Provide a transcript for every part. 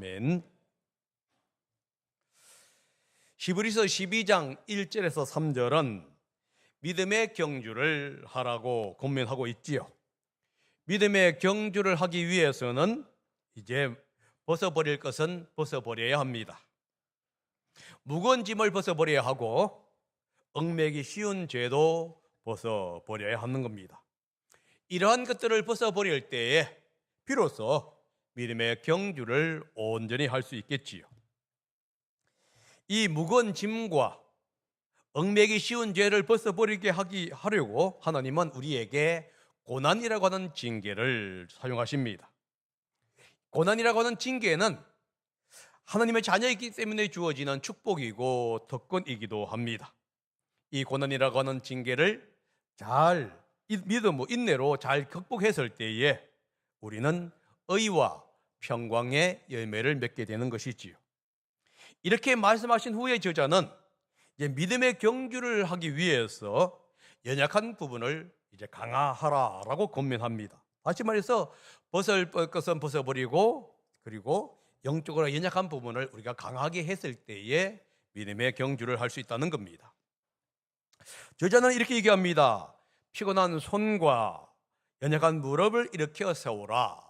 아멘. 히브리서 12장 1절에서 3절은 믿음의 경주를 하라고 권면하고 있지요. 믿음의 경주를 하기 위해서는 이제 벗어버릴 것은 벗어버려야 합니다. 무거운 짐을 벗어버려야 하고 얽매기 쉬운 죄도 벗어버려야 하는 겁니다. 이러한 것들을 벗어버릴 때에 비로소 믿음의 경주를 온전히 할 수 있겠지요. 이 무거운 짐과 얽매기 쉬운 죄를 벗어버리게 하려고 하나님은 우리에게 고난이라고 하는 징계를 사용하십니다. 고난이라고 하는 징계는 하나님의 자녀이기 때문에 주어지는 축복이고 특권이기도 합니다. 이 고난이라고 하는 징계를 잘 믿음으로 인내로 잘 극복했을 때에 우리는 의와 평강의 열매를 맺게 되는 것이지요. 이렇게 말씀하신 후에 저자는 이제 믿음의 경주를 하기 위해서 연약한 부분을 이제 강화하라라고 권면합니다. 다시 말해서 벗을 것은 벗어버리고 그리고 영적으로 연약한 부분을 우리가 강하게 했을 때에 믿음의 경주를 할 수 있다는 겁니다. 저자는 이렇게 얘기합니다. 피곤한 손과 연약한 무릎을 일으켜 세우라.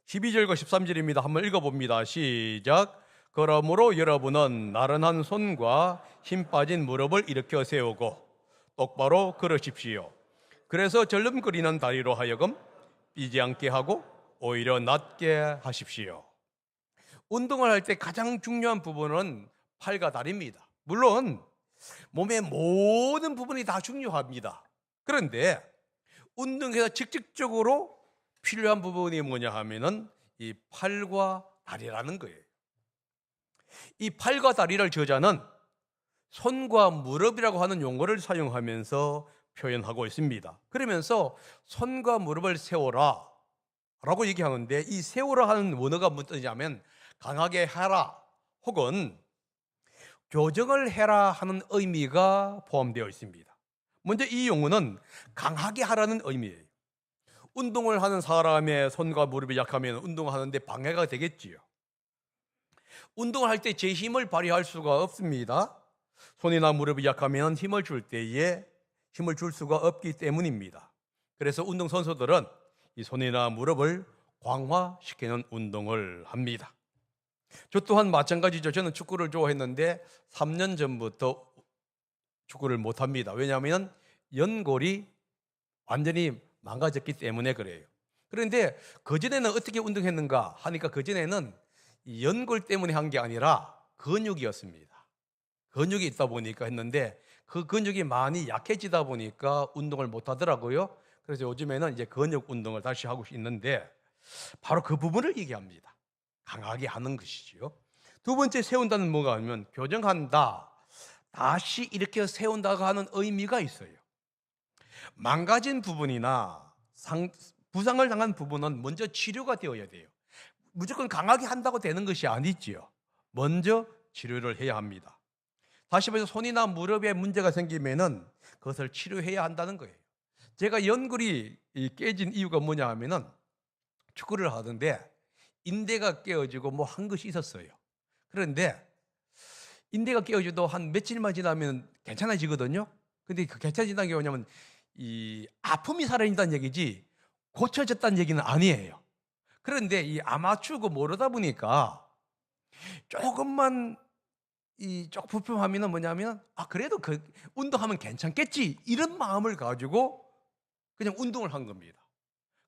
12절과 13절입니다. 한번 읽어봅니다. 시작. 그러므로 여러분은 나른한 손과 힘 빠진 무릎을 일으켜 세우고 똑바로 걸으십시오. 그래서 절름거리는 다리로 하여금 삐지 않게 하고 오히려 낫게 하십시오. 운동을 할 때 가장 중요한 부분은 팔과 다리입니다. 물론 몸의 모든 부분이 다 중요합니다. 그런데 운동에서 직접적으로 필요한 부분이 뭐냐 하면은 이 팔과 다리라는 거예요. 이 팔과 다리를 저자는 손과 무릎이라고 하는 용어를 사용하면서 표현하고 있습니다. 그러면서 손과 무릎을 세워라 라고 얘기하는데 이 세우라 하는 원어가 무슨 뜻이냐면 강하게 해라 혹은 교정을 해라 하는 의미가 포함되어 있습니다. 먼저 이 용어는 강하게 하라는 의미예요. 운동을 하는 사람의 손과 무릎이 약하면 운동하는데 방해가 되겠지요. 운동을 할 때 제 힘을 발휘할 수가 없습니다. 손이나 무릎이 약하면 힘을 줄 때에 힘을 줄 수가 없기 때문입니다. 그래서 운동선수들은 이 손이나 무릎을 강화시키는 운동을 합니다. 저 또한 마찬가지죠. 저는 축구를 좋아했는데 3년 전부터 축구를 못합니다. 왜냐하면 연골이 완전히 망가졌기 때문에 그래요. 그런데 그전에는 어떻게 운동했는가 하니까 그전에는 연골 때문에 한 게 아니라 근육이었습니다. 근육이 있다 보니까 했는데 그 근육이 많이 약해지다 보니까 운동을 못 하더라고요. 그래서 요즘에는 이제 근육 운동을 다시 하고 있는데 바로 그 부분을 얘기합니다. 강하게 하는 것이지요. 두 번째 세운다는 뭐가 하면 교정한다. 다시 이렇게 세운다고 하는 의미가 있어요. 망가진 부분이나 부상을 당한 부분은 먼저 치료가 되어야 돼요. 무조건 강하게 한다고 되는 것이 아니지요. 먼저 치료를 해야 합니다. 다시 말해서 손이나 무릎에 문제가 생기면은 그것을 치료해야 한다는 거예요. 제가 연골이 깨진 이유가 뭐냐 하면은 축구를 하던데 인대가 깨어지고 뭐 한 것이 있었어요. 그런데 인대가 깨어져도 한 며칠만 지나면 괜찮아지거든요. 근데 그 괜찮아진다는 게 뭐냐면 이 아픔이 사라진다는 얘기지 고쳐졌다는 얘기는 아니에요. 그런데 이 아마추어고 모르다 보니까 조금만 조금 불편하면은 뭐냐면 그래도 그 운동하면 괜찮겠지 이런 마음을 가지고 그냥 운동을 한 겁니다.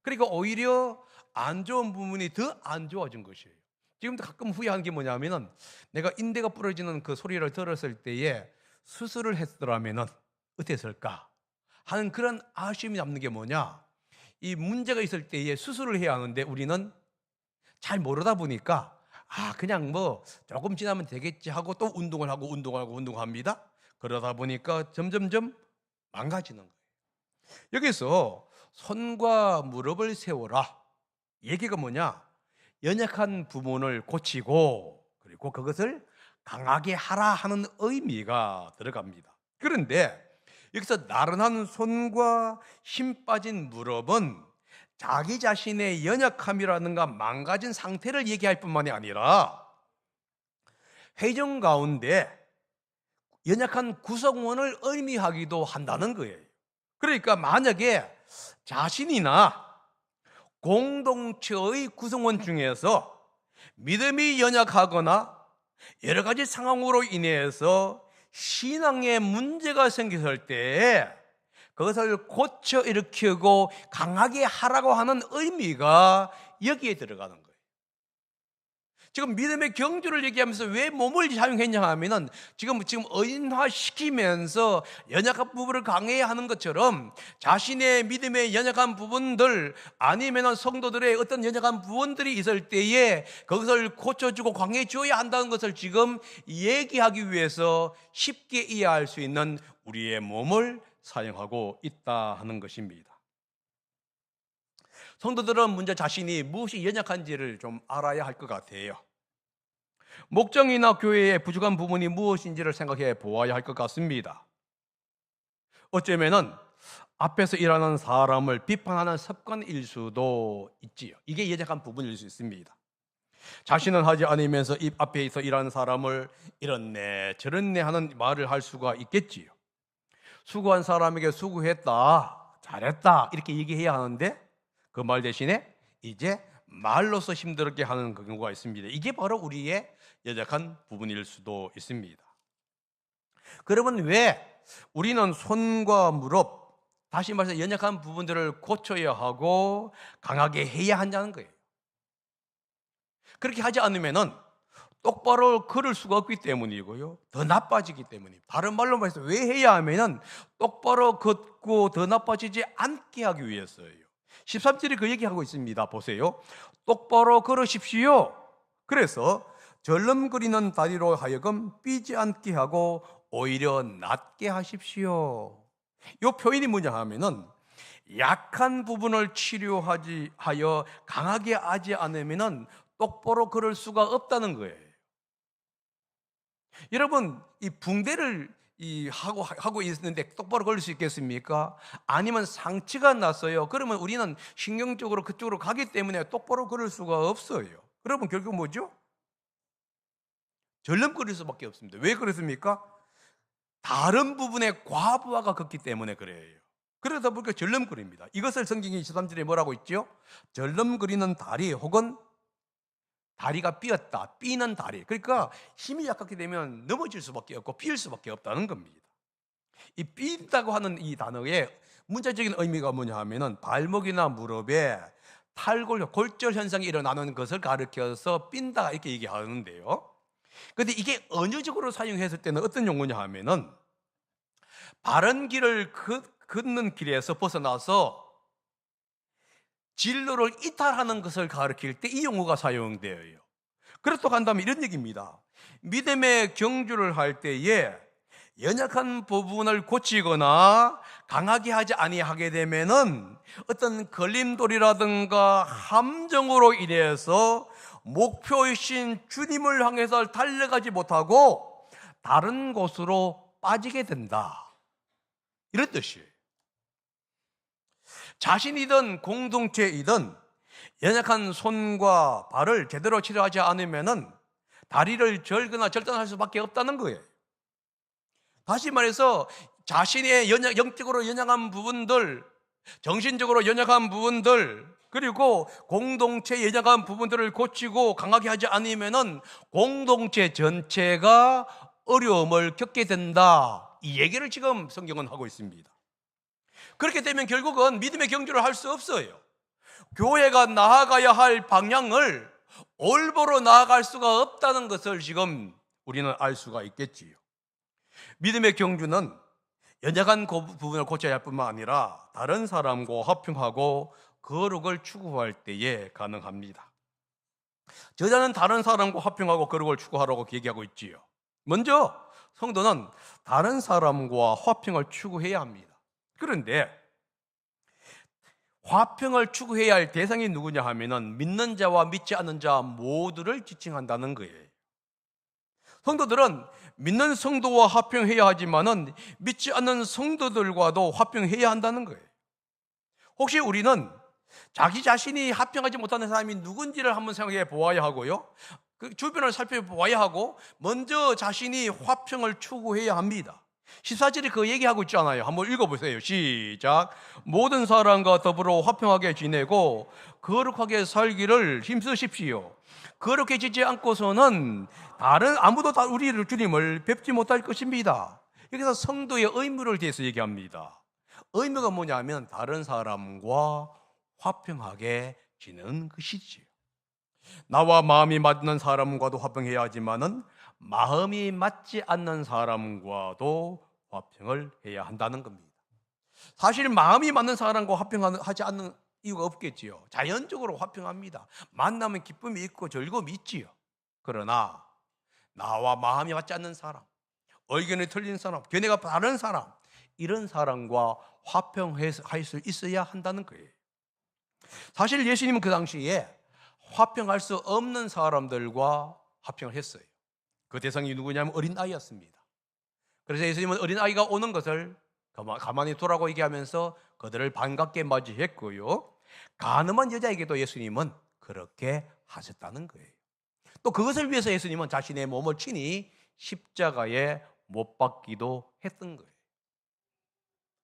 그러니까 오히려 안 좋은 부분이 더 안 좋아진 것이에요. 지금도 가끔 후회하는 게 뭐냐면은 내가 인대가 부러지는 그 소리를 들었을 때에 수술을 했더라면은 어땠을까 하는 그런 아쉬움이 남는 게 뭐냐, 이 문제가 있을 때에 수술을 해야 하는데 우리는 잘 모르다 보니까 그냥 뭐 조금 지나면 되겠지 하고 또 운동합니다. 그러다 보니까 점점점 망가지는 거예요. 여기서 손과 무릎을 세워라 얘기가 뭐냐, 연약한 부분을 고치고 그리고 그것을 강하게 하라 하는 의미가 들어갑니다. 그런데 여기서 나른한 손과 힘 빠진 무릎은 자기 자신의 연약함이라든가 망가진 상태를 얘기할 뿐만이 아니라 회중 가운데 연약한 구성원을 의미하기도 한다는 거예요. 그러니까 만약에 자신이나 공동체의 구성원 중에서 믿음이 연약하거나 여러 가지 상황으로 인해서 신앙에 문제가 생겼을 때 그것을 고쳐 일으키고 강하게 하라고 하는 의미가 여기에 들어가는 거예요. 지금 믿음의 경주를 얘기하면서 왜 몸을 사용했냐 하면은 지금 의인화시키면서 연약한 부분을 강해야 하는 것처럼 자신의 믿음의 연약한 부분들 아니면은 성도들의 어떤 연약한 부분들이 있을 때에 그것을 고쳐주고 강해해 줘야 한다는 것을 지금 얘기하기 위해서 쉽게 이해할 수 있는 우리의 몸을 사용하고 있다 하는 것입니다. 성도들은 먼저 자신이 무엇이 연약한지를 좀 알아야 할 것 같아요. 목장이나 교회의 부족한 부분이 무엇인지를 생각해 보아야 할 것 같습니다. 어쩌면은 앞에서 일하는 사람을 비판하는 습관일 수도 있지요. 이게 연약한 부분일 수 있습니다. 자신은 하지 않으면서 입 앞에서 일하는 사람을 이렇네 저렇네 하는 말을 할 수가 있겠지요. 수고한 사람에게 수고했다, 잘했다 이렇게 얘기해야 하는데 그 말 대신에 이제 말로서 힘들게 하는 경우가 있습니다. 이게 바로 우리의 연약한 부분일 수도 있습니다. 그러면 왜 우리는 손과 무릎, 다시 말해서 연약한 부분들을 고쳐야 하고 강하게 해야 한다는 거예요. 그렇게 하지 않으면은 똑바로 걸을 수가 없기 때문이고요. 더 나빠지기 때문입니다. 다른 말로 말해서 왜 해야 하면은 똑바로 걷고 더 나빠지지 않게 하기 위해서예요. 13절에 그 얘기하고 있습니다. 보세요. 똑바로 걸으십시오. 그래서 절름거리는 다리로 하여금 삐지 않게 하고 오히려 낫게 하십시오. 이 표현이 뭐냐 하면은 약한 부분을 치료하여 강하게 하지 않으면은 똑바로 걸을 수가 없다는 거예요. 여러분, 이 붕대를 하고 있는데 똑바로 걸릴 수 있겠습니까? 아니면 상처가 났어요. 그러면 우리는 신경적으로 그쪽으로 가기 때문에 똑바로 걸을 수가 없어요. 여러분, 결국 뭐죠? 절름거릴 수밖에 없습니다. 왜 그렇습니까? 다른 부분에 과부하가 걷기 때문에 그래요. 그러다 보니까 절름거립니다. 이것을 성경이 23절에 뭐라고 있죠? 절름거리는 다리 혹은 다리가 삐었다, 삐는 다리. 그러니까 힘이 약하게 되면 넘어질 수밖에 없고 삐을 수밖에 없다는 겁니다. 이 삐다고 하는 이 단어의 문자적인 의미가 뭐냐 하면은 발목이나 무릎에 탈골, 골절 현상이 일어나는 것을 가리켜서 삔다 이렇게 얘기하는데요. 그런데 이게 언어적으로 사용했을 때는 어떤 용어냐 하면은 바른 길을 걷는 길에서 벗어나서 진로를 이탈하는 것을 가리킬 때 이 용어가 사용되어요. 그렇다고 한다면 이런 얘기입니다. 믿음의 경주를 할 때에 연약한 부분을 고치거나 강하게 하지 아니하게 되면은 어떤 걸림돌이라든가 함정으로 인해서 목표이신 주님을 향해서 달려가지 못하고 다른 곳으로 빠지게 된다. 이런 뜻이에요. 자신이든 공동체이든 연약한 손과 발을 제대로 치료하지 않으면은 다리를 절거나 절단할 수밖에 없다는 거예요. 다시 말해서 자신의 영적으로 연약한 부분들, 정신적으로 연약한 부분들, 그리고 공동체의 연약한 부분들을 고치고 강하게 하지 않으면은 공동체 전체가 어려움을 겪게 된다. 이 얘기를 지금 성경은 하고 있습니다. 그렇게 되면 결국은 믿음의 경주를 할 수 없어요. 교회가 나아가야 할 방향을 올바로 나아갈 수가 없다는 것을 지금 우리는 알 수가 있겠지요. 믿음의 경주는 연약한 부분을 고쳐야 할 뿐만 아니라 다른 사람과 화평하고 거룩을 추구할 때에 가능합니다. 저자는 다른 사람과 화평하고 거룩을 추구하라고 얘기하고 있지요. 먼저 성도는 다른 사람과 화평을 추구해야 합니다. 그런데 화평을 추구해야 할 대상이 누구냐 하면은 믿는 자와 믿지 않는 자 모두를 지칭한다는 거예요. 성도들은 믿는 성도와 화평해야 하지만은 믿지 않는 성도들과도 화평해야 한다는 거예요. 혹시 우리는 자기 자신이 합평하지 못하는 사람이 누군지를 한번 생각해 보아야 하고요. 그 주변을 살펴보아야 하고 먼저 자신이 화평을 추구해야 합니다. 14절에 그 얘기하고 있잖아요. 한번 읽어보세요. 시작. 모든 사람과 더불어 화평하게 지내고 거룩하게 살기를 힘쓰십시오. 그렇게 지지 않고서는 다른 아무도 다 우리를 주님을 뵙지 못할 것입니다. 여기서 성도의 의무를 대해서 얘기합니다. 의무가 뭐냐면 다른 사람과 화평하게 지내는 것이지요. 나와 마음이 맞는 사람과도 화평해야 하지만은 마음이 맞지 않는 사람과도 화평을 해야 한다는 겁니다. 사실 마음이 맞는 사람과 화평하지 않는 이유가 없겠지요. 자연적으로 화평합니다. 만나면 기쁨이 있고 즐거움이 있지요. 그러나 나와 마음이 맞지 않는 사람, 의견이 틀린 사람, 견해가 다른 사람, 이런 사람과 화평할 수 있어야 한다는 거예요. 사실 예수님은 그 당시에 화평할 수 없는 사람들과 화평을 했어요. 그 대상이 누구냐면 어린아이였습니다. 그래서 예수님은 어린아이가 오는 것을 가만히 두라고 얘기하면서 그들을 반갑게 맞이했고요. 가늠한 여자에게도 예수님은 그렇게 하셨다는 거예요. 또 그것을 위해서 예수님은 자신의 몸을 친히 십자가에 못 박기도 했던 거예요.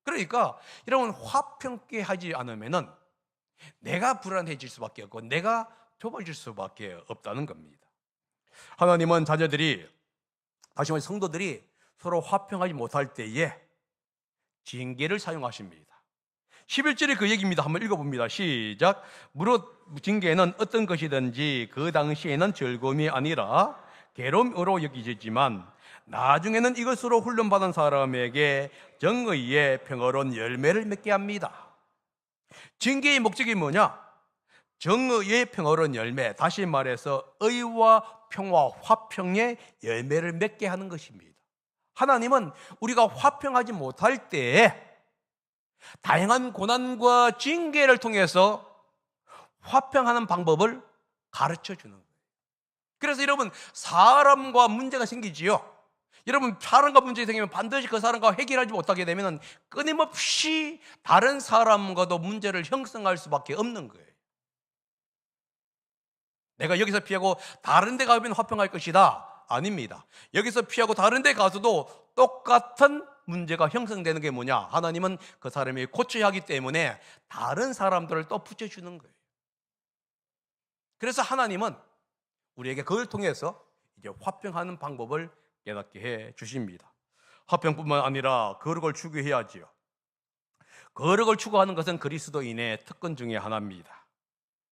그러니까 여러분, 화평케 하지 않으면은 내가 불안해질 수밖에 없고 내가 좁아질 수밖에 없다는 겁니다. 하나님은 자녀들이, 다시 말해 성도들이 서로 화평하지 못할 때에 징계를 사용하십니다. 11절에 그 얘기입니다. 한번 읽어봅니다. 시작. 무릇 징계는 어떤 것이든지 그 당시에는 즐거움이 아니라 괴로움으로 여기지만 나중에는 이것으로 훈련받은 사람에게 정의의 평화로운 열매를 맺게 합니다. 징계의 목적이 뭐냐? 정의의 평화로운 열매, 다시 말해서 의와 평화, 화평의 열매를 맺게 하는 것입니다. 하나님은 우리가 화평하지 못할 때에 다양한 고난과 징계를 통해서 화평하는 방법을 가르쳐 주는 거예요. 그래서 여러분, 사람과 문제가 생기지요. 여러분, 사람과 문제가 생기면 반드시 그 사람과 해결하지 못하게 되면 끊임없이 다른 사람과도 문제를 형성할 수밖에 없는 거예요. 내가 여기서 피하고 다른 데 가면 화평할 것이다. 아닙니다. 여기서 피하고 다른 데 가서도 똑같은 문제가 형성되는 게 뭐냐? 하나님은 그 사람이 고쳐야 하기 때문에 다른 사람들을 또 붙여주는 거예요. 그래서 하나님은 우리에게 그걸 통해서 이제 화평하는 방법을 깨닫게 해 주십니다. 화평뿐만 아니라 거룩을 추구해야지요. 거룩을 추구하는 것은 그리스도인의 특권 중에 하나입니다.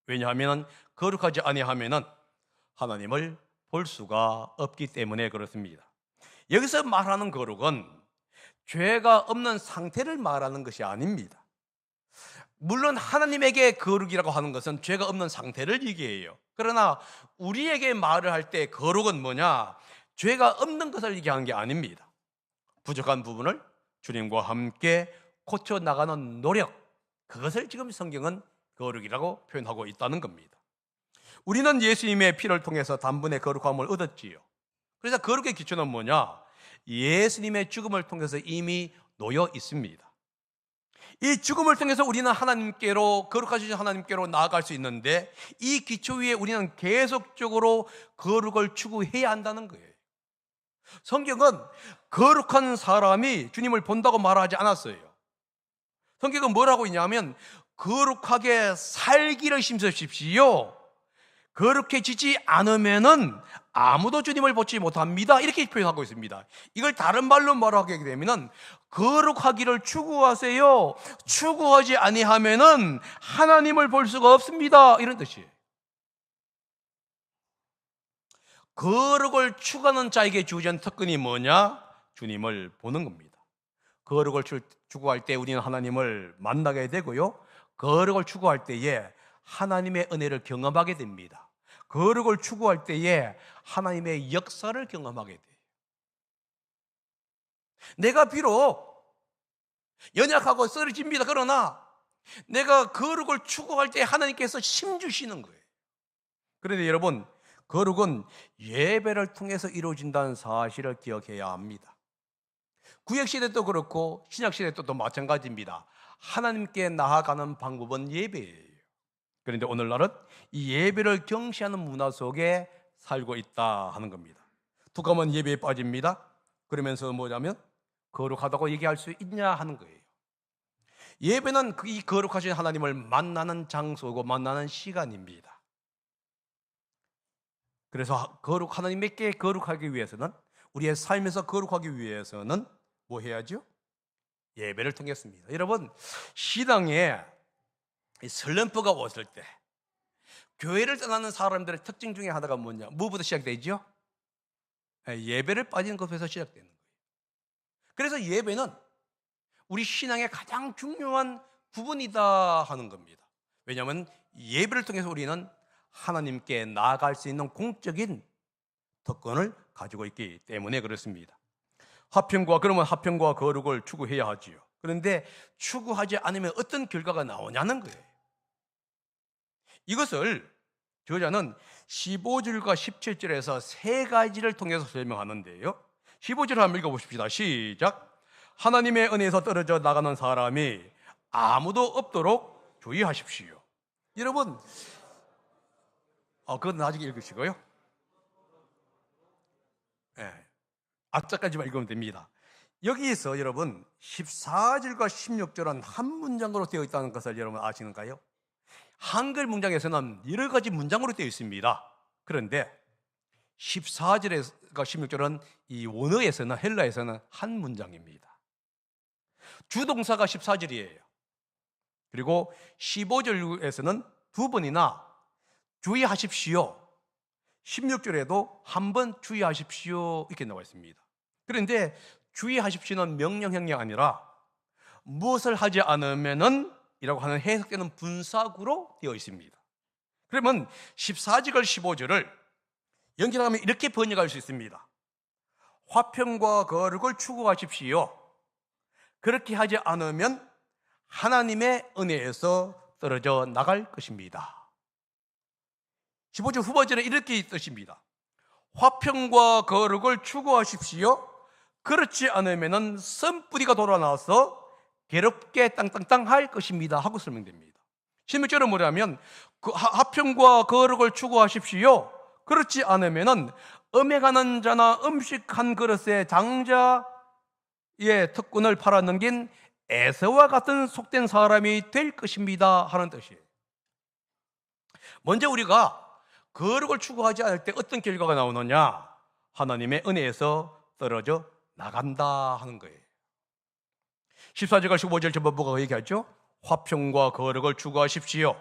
왜냐하면 거룩하지 아니하면은 하나님을 볼 수가 없기 때문에 그렇습니다. 여기서 말하는 거룩은 죄가 없는 상태를 말하는 것이 아닙니다. 물론 하나님에게 거룩이라고 하는 것은 죄가 없는 상태를 얘기해요. 그러나 우리에게 말을 할 때 거룩은 뭐냐? 죄가 없는 것을 얘기하는 게 아닙니다. 부족한 부분을 주님과 함께 고쳐나가는 노력, 그것을 지금 성경은 거룩이라고 표현하고 있다는 겁니다. 우리는 예수님의 피를 통해서 단번에 거룩함을 얻었지요. 그래서 거룩의 기초는 뭐냐? 예수님의 죽음을 통해서 이미 놓여 있습니다. 이 죽음을 통해서 우리는 하나님께로, 거룩하신 하나님께로 나아갈 수 있는데 이 기초 위에 우리는 계속적으로 거룩을 추구해야 한다는 거예요. 성경은 거룩한 사람이 주님을 본다고 말하지 않았어요. 성경은 뭐라고 있냐면 거룩하게 살기를 힘쓰십시오. 거룩해지지 않으면은 아무도 주님을 보지 못합니다. 이렇게 표현하고 있습니다. 이걸 다른 말로 말하게 되면은 거룩하기를 추구하세요. 추구하지 아니하면은 하나님을 볼 수가 없습니다. 이런 뜻이에요. 거룩을 추구하는 자에게 주어진 특권이 뭐냐? 주님을 보는 겁니다. 거룩을 추구할 때 우리는 하나님을 만나게 되고요. 거룩을 추구할 때에 하나님의 은혜를 경험하게 됩니다. 거룩을 추구할 때에 하나님의 역사를 경험하게 돼요. 내가 비록 연약하고 쓰러집니다. 그러나 내가 거룩을 추구할 때 하나님께서 힘 주시는 거예요. 그런데 여러분, 거룩은 예배를 통해서 이루어진다는 사실을 기억해야 합니다. 구약시대도 그렇고 신약시대도 또 마찬가지입니다. 하나님께 나아가는 방법은 예배예요. 그런데 오늘날은 이 예배를 경시하는 문화 속에 살고 있다 하는 겁니다. 툭하면 예배에 빠집니다. 그러면서 뭐냐면 거룩하다고 얘기할 수 있냐 하는 거예요. 예배는 이 거룩하신 하나님을 만나는 장소고 만나는 시간입니다. 그래서 하나님께 거룩하기 위해서는, 우리의 삶에서 거룩하기 위해서는 뭐 해야죠? 예배를 통했습니다. 여러분, 신앙에 슬럼프가 왔을 때 교회를 떠나는 사람들의 특징 중에 하나가 뭐냐? 뭐부터 시작되죠? 예배를 빠지는 것에서 시작되는 거예요. 그래서 예배는 우리 신앙의 가장 중요한 부분이다 하는 겁니다. 왜냐하면 예배를 통해서 우리는 하나님께 나아갈 수 있는 공적인 특권을 가지고 있기 때문에 그렇습니다. 그러면 화평과 거룩을 추구해야 하지요. 그런데 추구하지 않으면 어떤 결과가 나오냐는 거예요. 이것을 저자는 15절과 17절에서 세 가지를 통해서 설명하는데요. 15절 한번 읽어보십시다. 시작. 하나님의 은혜에서 떨어져 나가는 사람이 아무도 없도록 주의하십시오. 여러분, 그건 나중에 읽으시고요. 앞자까지만 읽으면 됩니다. 여기에서 여러분 14절과 16절은 한 문장으로 되어 있다는 것을 여러분 아시는가요? 한글 문장에서는 여러 가지 문장으로 되어 있습니다. 그런데 14절과 16절은 이 원어에서는, 헬라에서는 한 문장입니다. 주동사가 14절이에요. 그리고 15절에서는 두 번이나 주의하십시오, 16절에도 한 번 주의하십시오 이렇게 나와 있습니다. 그런데 주의하십시오는 명령형이 아니라 무엇을 하지 않으면은 이라고 하는 해석되는 분사구로 되어 있습니다. 그러면 14절 15절을 연결하면 이렇게 번역할 수 있습니다. 화평과 거룩을 추구하십시오. 그렇게 하지 않으면 하나님의 은혜에서 떨어져 나갈 것입니다. 15절 후반절에 이렇게 뜻입니다. 화평과 거룩을 추구하십시오. 그렇지 않으면 쓴뿌리가 돌아나서 괴롭게 땅땅땅 할 것입니다 하고 설명됩니다. 16절은 뭐냐면 화평과 거룩을 추구하십시오. 그렇지 않으면 음행하는 자나 음식 한 그릇에 장자의 특권을 팔아넘긴 에서와 같은 속된 사람이 될 것입니다 하는 뜻이에요. 먼저 우리가 거룩을 추구하지 않을 때 어떤 결과가 나오느냐? 하나님의 은혜에서 떨어져 나간다 하는 거예요. 14절과 15절 전반부가 얘기하죠. 화평과 거룩을 추구하십시오.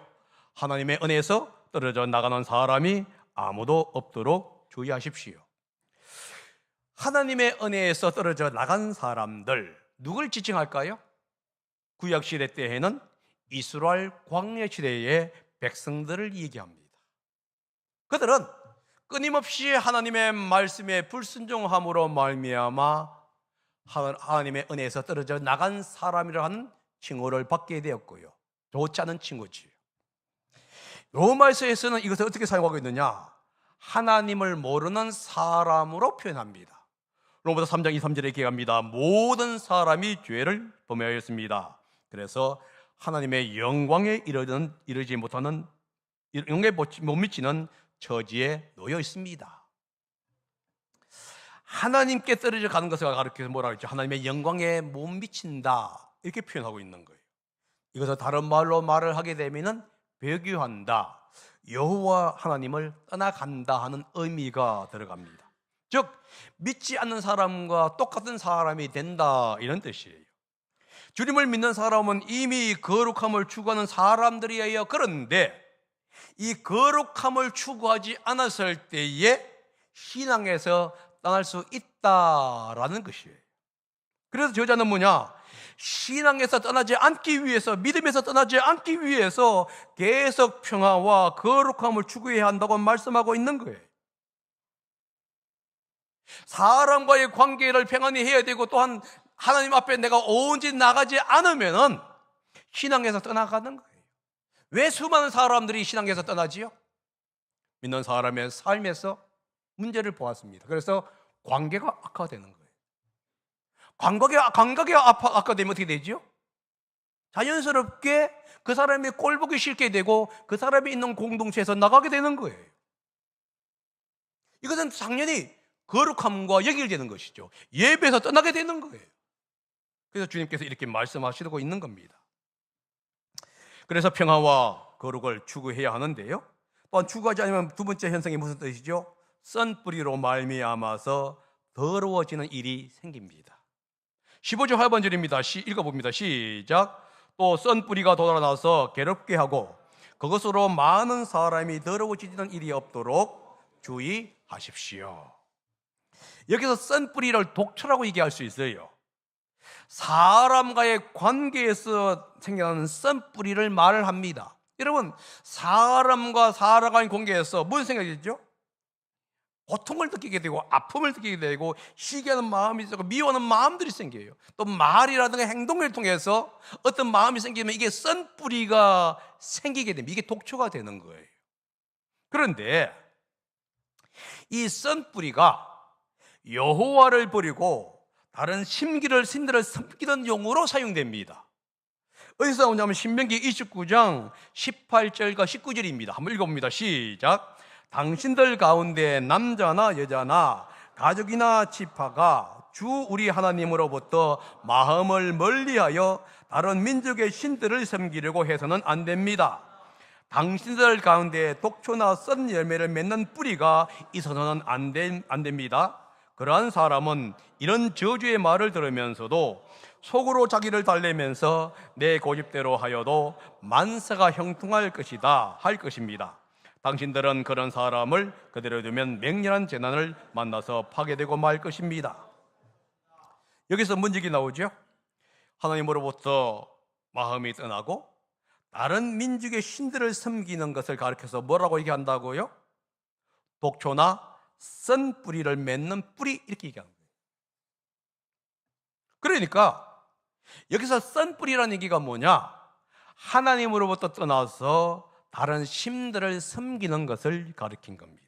하나님의 은혜에서 떨어져 나가는 사람이 아무도 없도록 주의하십시오. 하나님의 은혜에서 떨어져 나간 사람들, 누굴 지칭할까요? 구약시대 때에는 이스라엘 광야시대의 백성들을 얘기합니다. 그들은 끊임없이 하나님의 말씀에 불순종함으로 말미암아 하나님의 은혜에서 떨어져 나간 사람이라 하는 칭호를 받게 되었고요. 좋지 않은 칭호지요. 로마서에서는 이것을 어떻게 사용하고 있느냐? 하나님을 모르는 사람으로 표현합니다. 로마서 3장 2, 3절에 기록합니다. 모든 사람이 죄를 범하였습니다. 그래서 하나님의 영광에 이르지 못하는, 영광에 못 미치는 처지에 놓여 있습니다. 하나님께 떨어져 가는 것을 가르쳐서 뭐라고 했죠? 하나님의 영광에 못 미친다 이렇게 표현하고 있는 거예요. 이것을 다른 말로 말을 하게 되면은 배교한다, 여호와 하나님을 떠나간다 하는 의미가 들어갑니다. 즉 믿지 않는 사람과 똑같은 사람이 된다 이런 뜻이에요. 주님을 믿는 사람은 이미 거룩함을 추구하는 사람들이에요. 그런데 이 거룩함을 추구하지 않았을 때에 신앙에서 떠날 수 있다라는 것이에요. 그래서 저자는 뭐냐? 신앙에서 떠나지 않기 위해서, 믿음에서 떠나지 않기 위해서 계속 평화와 거룩함을 추구해야 한다고 말씀하고 있는 거예요. 사람과의 관계를 평안히 해야 되고, 또한 하나님 앞에 내가 온전히 나가지 않으면 신앙에서 떠나가는 거예요. 왜 수많은 사람들이 신앙에서 떠나지요? 믿는 사람의 삶에서 문제를 보았습니다. 그래서 관계가 악화되는 거예요. 관계가 악화되면 어떻게 되죠? 자연스럽게 그 사람이 꼴 보기 싫게 되고 그 사람이 있는 공동체에서 나가게 되는 거예요. 이것은 당연히 거룩함과 연결되는 것이죠. 예배에서 떠나게 되는 거예요. 그래서 주님께서 이렇게 말씀하시고 있는 겁니다. 그래서 평화와 거룩을 추구해야 하는데요, 또한 추구하지 않으면 두 번째 현상이 무슨 뜻이죠? 썬뿌리로 말미암아서 더러워지는 일이 생깁니다. 15절 하반절입니다. 읽어봅니다. 시작. 또 썬뿌리가 돋아나서 괴롭게 하고 그것으로 많은 사람이 더러워지는 일이 없도록 주의하십시오. 여기서 썬뿌리를 독초라고 얘기할 수 있어요. 사람과의 관계에서 생겨나는 썬뿌리를 말을 합니다. 여러분, 사람과 사람과의 관계에서 무슨 생각이 들죠? 고통을 느끼게 되고 아픔을 느끼게 되고 시기하는 마음이 있고 미워하는 마음들이 생겨요. 또 말이라든가 행동을 통해서 어떤 마음이 생기면 이게 썬뿌리가 생기게 됩니다. 이게 독초가 되는 거예요. 그런데 이 썬뿌리가 여호와를 버리고 다른 신들을 섬기던 용어로 사용됩니다. 어디서 나오냐면 신명기 29장 18절과 19절입니다. 한번 읽어봅니다. 시작. 당신들 가운데 남자나 여자나 가족이나 지파가 주 우리 하나님으로부터 마음을 멀리하여 다른 민족의 신들을 섬기려고 해서는 안 됩니다. 당신들 가운데 독초나 썬 열매를 맺는 뿌리가 있어서는 안 됩니다. 그러한 사람은 이런 저주의 말을 들으면서도 속으로 자기를 달래면서 내 고집대로 하여도 만사가 형통할 것이다 할 것입니다. 당신들은 그런 사람을 그대로 두면 맹렬한 재난을 만나서 파괴되고 말 것입니다. 여기서 문제가 나오죠. 하나님으로부터 마음이 떠나고 다른 민족의 신들을 섬기는 것을 가르쳐서 뭐라고 얘기한다고요? 독초나 썬 뿌리를 맺는 뿌리, 이렇게 얘기하는 거예요. 그러니까 여기서 썬 뿌리라는 얘기가 뭐냐? 하나님으로부터 떠나서 다른 신들을 섬기는 것을 가리킨 겁니다.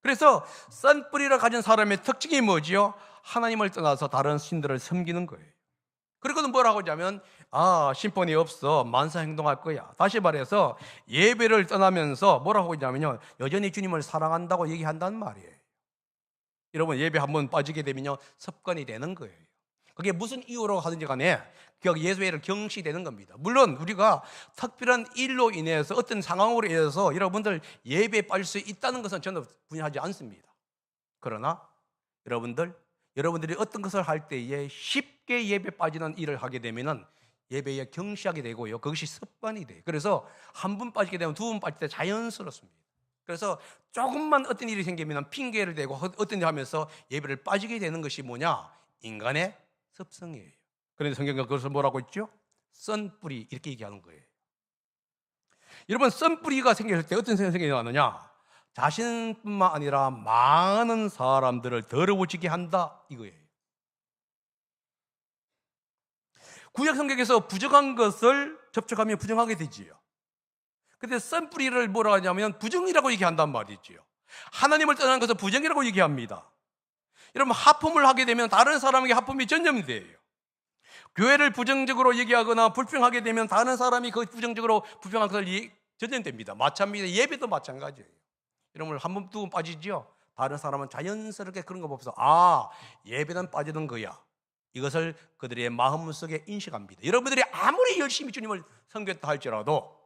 그래서 썬 뿌리를 가진 사람의 특징이 뭐지요? 하나님을 떠나서 다른 신들을 섬기는 거예요. 그리고는 뭐라고 하냐면 심판이 없어, 만사 행동할 거야. 다시 말해서 예배를 떠나면서 뭐라고 하냐면요, 여전히 주님을 사랑한다고 얘기한다는 말이에요. 여러분, 예배 한번 빠지게 되면요 습관이 되는 거예요. 그게 무슨 이유로 하든지 간에 예배를 경시되는 겁니다. 물론 우리가 특별한 일로 인해서 어떤 상황으로 인해서 여러분들 예배에 빠질 수 있다는 것은 저는 부인하지 않습니다. 그러나 여러분들이 어떤 것을 할 때에 쉽게 예배 빠지는 일을 하게 되면은 예배에 경시하게 되고요, 그것이 습관이 돼요. 그래서 한 분 빠지게 되면 두 분 빠질 때 자연스럽습니다. 그래서 조금만 어떤 일이 생기면 핑계를 대고 어떤 일 하면서 예배를 빠지게 되는 것이 뭐냐? 인간의 습성이에요. 그런데 성경은 그것을 뭐라고 있죠? 썬뿌리, 이렇게 얘기하는 거예요. 여러분, 썬뿌리가 생겼을 때 어떤 생각이 나느냐? 자신뿐만 아니라 많은 사람들을 더러워지게 한다, 이거예요. 구약 성경에서 부정한 것을 접촉하면 부정하게 되지요. 근데 썬뿌리를 뭐라 하냐면 부정이라고 얘기한단 말이지요. 하나님을 떠나는 것을 부정이라고 얘기합니다. 여러분, 하품을 하게 되면 다른 사람에게 하품이 전염돼요. 교회를 부정적으로 얘기하거나 불평하게 되면 다른 사람이 그 부정적으로 불평한 것을 전염됩니다. 마찬가지로 예배도 마찬가지예요. 여러분, 한 번 두 번 빠지죠. 다른 사람은 자연스럽게 그런 거 보면서 예배는 빠지는 거야, 이것을 그들의 마음속에 인식합니다. 여러분들이 아무리 열심히 주님을 섬겼다 할지라도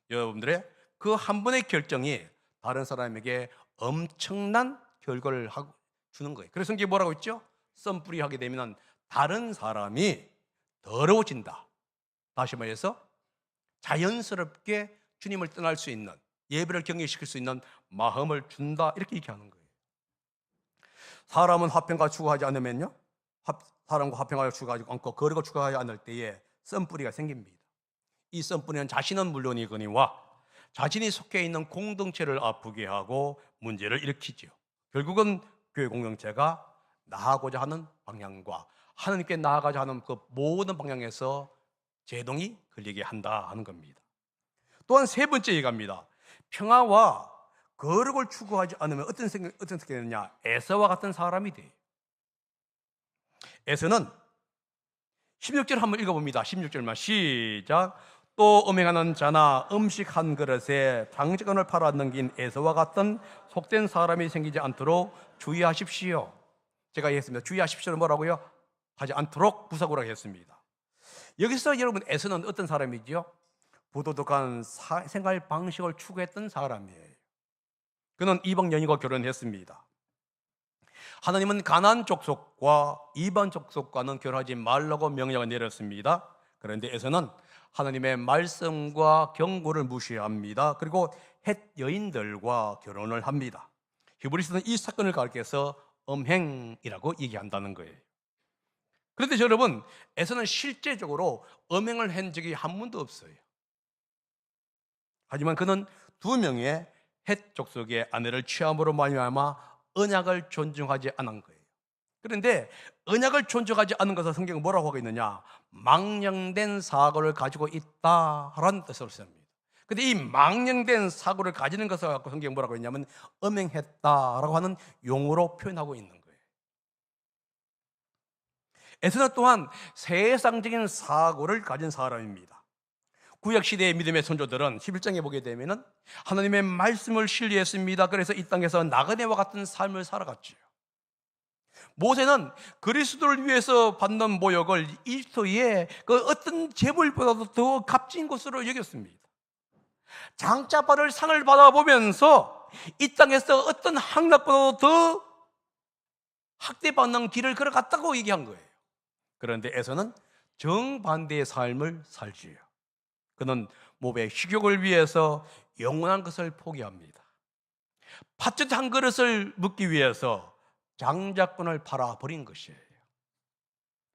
여러분들의 그 한 번의 결정이 다른 사람에게 엄청난 결과를 주는 거예요. 그래서 이게 뭐라고 있죠? 썬뿌리 하게 되면 다른 사람이 더러워진다. 다시 말해서 자연스럽게 주님을 떠날 수 있는, 예배를 경외시킬 수 있는 마음을 준다, 이렇게 얘기하는 거예요. 사람은 화평과 추구하지 않으면요, 사람과 화평하여 추구하지 않고 거룩을 추구하지 않을 때에 썬뿌리가 생깁니다. 이 썬뿌리는 자신은 물론이거니와 자신이 속해 있는 공동체를 아프게 하고 문제를 일으키죠. 결국은 교회 공동체가 나아가고자 하는 방향과 하나님께 나아가자 하는 그 모든 방향에서 제동이 걸리게 한다 하는 겁니다. 또한 세 번째 얘기합니다. 평화와 거룩을 추구하지 않으면 어떤 생각이 되느냐? 에서와 같은 사람이 돼요. 에서는 16절 한번 읽어봅니다. 16절만 시작. 또 음행하는 자나 음식 한 그릇에 장자권을 팔아 넘긴 에서와 같은 속된 사람이 생기지 않도록 주의하십시오. 제가 얘기했습니다. 주의하십시오는 뭐라고요? 하지 않도록 부사구라고 했습니다. 여기서 여러분 에서는 어떤 사람이지요? 부도덕한 생활 방식을 추구했던 사람이에요. 그는 이방 여인과 결혼했습니다. 하나님은 가나안 족속과 이방 족속과는 결혼하지 말라고 명령을 내렸습니다. 그런데 에서는 하나님의 말씀과 경고를 무시합니다. 그리고 헷 여인들과 결혼을 합니다. 히브리서는 이 사건을 가리켜서 음행이라고 얘기한다는 거예요. 그런데 여러분, 에서는 실제적으로 음행을 한 적이 한 번도 없어요. 하지만 그는 2명의 헷 족속의 아내를 취함으로 말미암아 언약을 존중하지 않은 거예요. 그런데 언약을 존중하지 않은 것을 성경은 뭐라고 하고 있느냐? 망령된 사고를 가지고 있다라는 뜻으로 씁니다. 그런데 이 망령된 사고를 가지는 것을 갖고 성경은 뭐라고 했냐면 음행했다라고 하는 용어로 표현하고 있는 거예요. 에스더 또한 세상적인 사고를 가진 사람입니다. 구약시대의 믿음의 선조들은 11장에 보게 되면 하나님의 말씀을 신뢰했습니다. 그래서 이 땅에서 나그네와 같은 삶을 살아갔지요. 모세는 그리스도를 위해서 받는 모욕을 이집트의 그 어떤 재물보다도 더 값진 것으로 여겼습니다. 장자발을 상을 받아보면서 이 땅에서 어떤 학납보다도 더 학대받는 길을 걸어갔다고 얘기한 거예요. 그런데 에서는 정반대의 삶을 살지요. 그는 몸의 식욕을 위해서 영원한 것을 포기합니다. 팥죽 한 그릇을 먹기 위해서 장자권을 팔아버린 것이에요.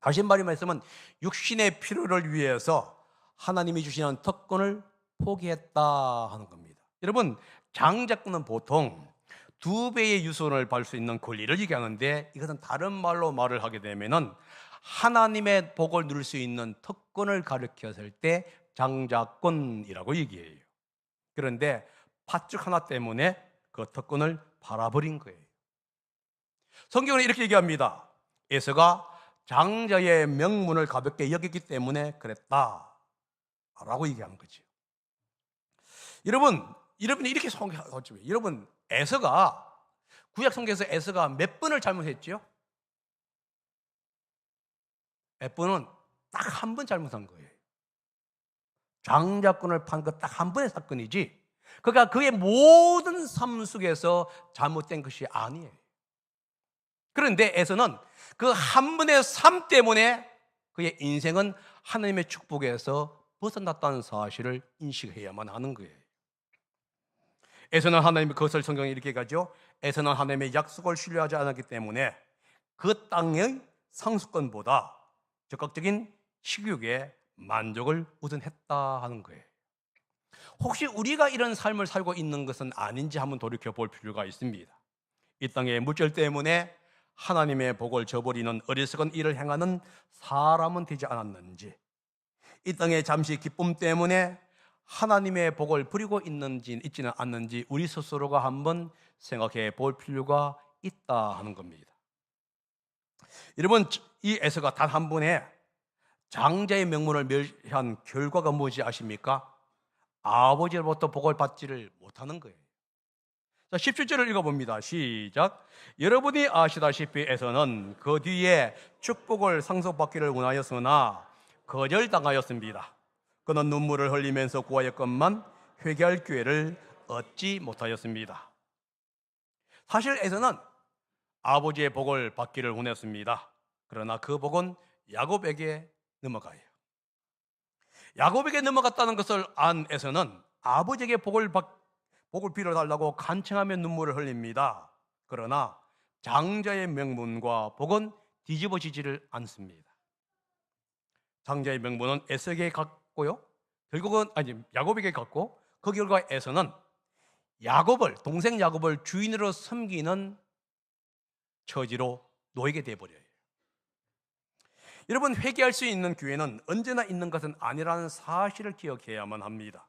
다시 말하면 육신의 필요를 위해서 하나님이 주시는 특권을 포기했다 하는 겁니다. 여러분, 장자권은 보통 2배의 유손을 받을 수 있는 권리를 얘기하는데, 이것은 다른 말로 말을 하게 되면 하나님의 복을 누릴 수 있는 특권을 가리켰을 때 장자권이라고 얘기해요. 그런데 팥죽 하나 때문에 그 특권을 팔아버린 거예요. 성경은 이렇게 얘기합니다. 에서가 장자의 명분을 가볍게 여겼기 때문에 그랬다 라고 얘기하는 거죠. 여러분이 이렇게 생각하죠. 여러분, 에서가 구약 성경에서 에서가 몇 번을 잘못했죠? 몇 번은 딱 한 번 잘못한 거예요. 장자권을 판 것 딱 한 번의 사건이지, 그러니까 그의 모든 삶 속에서 잘못된 것이 아니에요. 그런데 에서는 그 한 번의 삶 때문에 그의 인생은 하나님의 축복에서 벗어났다는 사실을 인식해야만 하는 거예요. 에서는 하나님의 그것을 성경에 이렇게 가죠. 에서는 하나님의 약속을 신뢰하지 않았기 때문에 그 땅의 상속권보다 적극적인 식욕에 만족을 우선했다 하는 거예요. 혹시 우리가 이런 삶을 살고 있는 것은 아닌지 한번 돌이켜 볼 필요가 있습니다. 이 땅의 물질 때문에 하나님의 복을 저버리는 어리석은 일을 행하는 사람은 되지 않았는지, 이 땅의 잠시 기쁨 때문에 하나님의 복을 부리고 있지는 않는지 우리 스스로가 한번 생각해 볼 필요가 있다 하는 겁니다. 여러분, 이 에서가 단 한 번에 장자의 명분을 멸시한 결과가 뭔지 아십니까? 아버지로부터 복을 받지를 못하는 거예요. 자, 17절을 읽어봅니다. 시작. 여러분이 아시다시피 에서는 그 뒤에 축복을 상속받기를 원하였으나 거절당하였습니다. 그는 눈물을 흘리면서 구하였건만 회개할 기회를 얻지 못하였습니다. 사실 에서는 아버지의 복을 받기를 원했습니다. 그러나 그 복은 야곱에게 넘어가요. 야곱에게 넘어갔다는 것을 안 에서는 아버지에게 복을 빌어달라고 간청하며 눈물을 흘립니다. 그러나 장자의 명분과 복은 뒤집어지지를 않습니다. 장자의 명분은 에서에게 갔고요, 결국은 야곱에게 갔고, 그 결과 에서는 동생 야곱을 주인으로 섬기는 처지로 놓이게 되어버려요. 여러분, 회개할 수 있는 기회는 언제나 있는 것은 아니라는 사실을 기억해야만 합니다.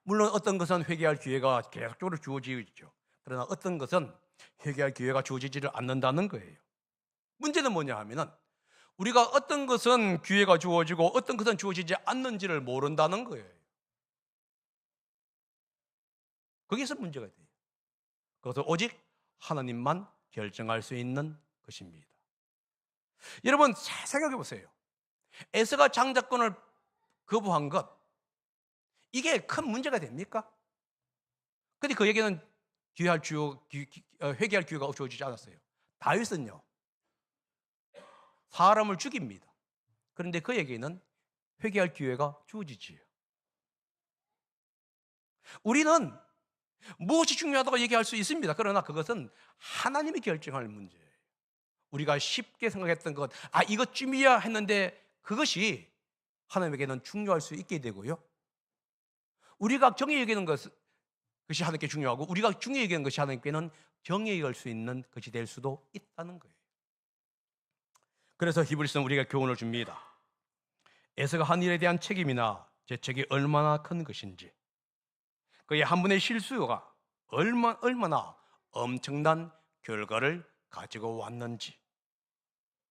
물론 어떤 것은 회개할 기회가 계속적으로 주어지죠. 그러나 어떤 것은 회개할 기회가 주어지지를 않는다는 거예요. 문제는 뭐냐 하면은 우리가 어떤 것은 기회가 주어지고 어떤 것은 주어지지 않는지를 모른다는 거예요. 거기서 문제가 돼요. 그것은 오직 하나님만 결정할 수 있는 것입니다. 여러분 잘 생각해 보세요. 에서가 장자권을 거부한 것, 이게 큰 문제가 됩니까? 근데 그에게는 회개할 기회가 주어지지 않았어요. 다윗은요, 사람을 죽입니다. 그런데 그에게는 회개할 기회가 주어지지요. 우리는 무엇이 중요하다고 얘기할 수 있습니다. 그러나 그것은 하나님이 결정할 문제예요. 우리가 쉽게 생각했던 것, 이것쯤이야 했는데 그것이 하나님에게는 중요할 수 있게 되고요. 우리가 정의 여기는 것이 하나님께 중요하고 우리가 중요히 여기는 것이 하나님께는 정의 여길 수 있는 것이 될 수도 있다는 거예요. 그래서 히브리서는 우리가 교훈을 줍니다. 에서가 한 일에 대한 책임이나 죄책이 얼마나 큰 것인지, 그의 한 번의 실수가 얼마나 엄청난 결과를 가지고 왔는지,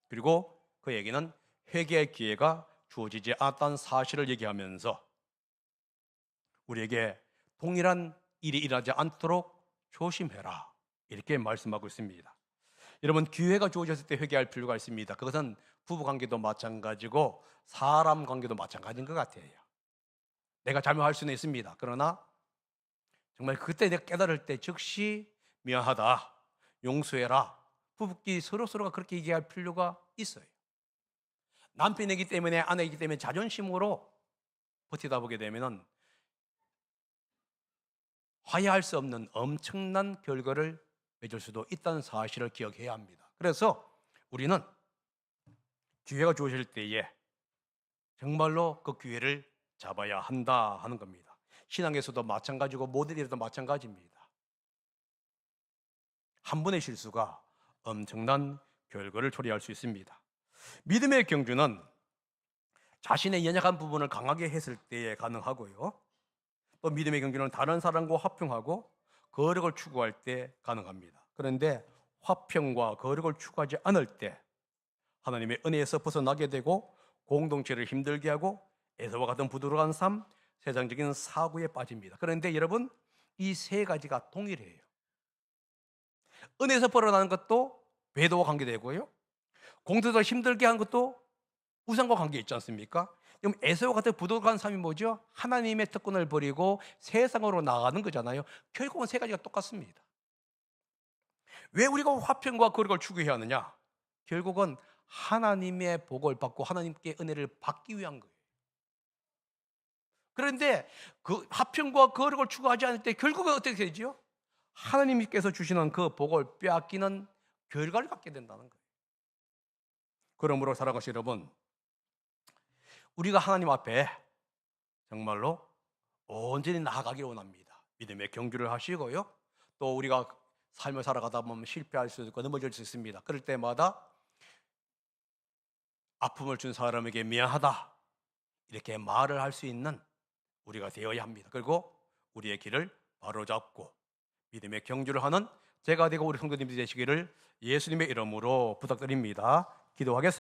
그리고 그에게는 회개의 기회가 주어지지 않았다는 사실을 얘기하면서 우리에게 동일한 일이 일어나지 않도록 조심해라, 이렇게 말씀하고 있습니다. 여러분, 기회가 주어졌을 때 회개할 필요가 있습니다. 그것은 부부관계도 마찬가지고 사람 관계도 마찬가지인 것 같아요. 내가 잘못할 수는 있습니다. 그러나 정말 그때 내가 깨달을 때 즉시 미안하다, 용서해라, 부부끼리 서로가 그렇게 얘기할 필요가 있어요. 남편이기 때문에, 아내이기 때문에 자존심으로 버티다 보게 되면 화해할 수 없는 엄청난 결과를 맺을 수도 있다는 사실을 기억해야 합니다. 그래서 우리는 기회가 주어질 때에 정말로 그 기회를 잡아야 한다 하는 겁니다. 신앙에서도 마찬가지고 모든 일에도 마찬가지입니다. 한 번의 실수가 엄청난 결과를 초래할 수 있습니다. 믿음의 경주는 자신의 연약한 부분을 강하게 했을 때에 가능하고요, 또 믿음의 경주는 다른 사람과 화평하고 거룩을 추구할 때 가능합니다. 그런데 화평과 거룩을 추구하지 않을 때 하나님의 은혜에서 벗어나게 되고 공동체를 힘들게 하고 에서와 같은 부드러운 삶, 세상적인 사고에 빠집니다. 그런데 여러분, 이 세 가지가 동일해요. 은혜에서 벌어나는 것도 배도와 관계되고요, 공동체를 힘들게 하는 것도 우상과 관계 있지 않습니까? 그럼 에서와 같은 부도덕한 삶이 뭐죠? 하나님의 특권을 버리고 세상으로 나가는 거잖아요. 결국은 세 가지가 똑같습니다. 왜 우리가 화평과 거룩을 추구해야 하느냐? 결국은 하나님의 복을 받고 하나님께 은혜를 받기 위한 거예요. 그런데 그 화평과 거룩을 추구하지 않을 때 결국은 어떻게 되죠? 하나님께서 주시는 그 복을 빼앗기는 결과를 갖게 된다는 거예요. 그러므로 사랑하시는 여러분, 우리가 하나님 앞에 정말로 온전히 나아가기를 원합니다. 믿음의 경주를 하시고요, 또 우리가 삶을 살아가다 보면 실패할 수도 있고 넘어질 수 있습니다. 그럴 때마다 아픔을 준 사람에게 미안하다, 이렇게 말을 할 수 있는 우리가 되어야 합니다. 그리고 우리의 길을 바로잡고 믿음의 경주를 하는 제가 되고 우리 성도님들이 되시기를 예수님의 이름으로 부탁드립니다. 기도하겠습니다.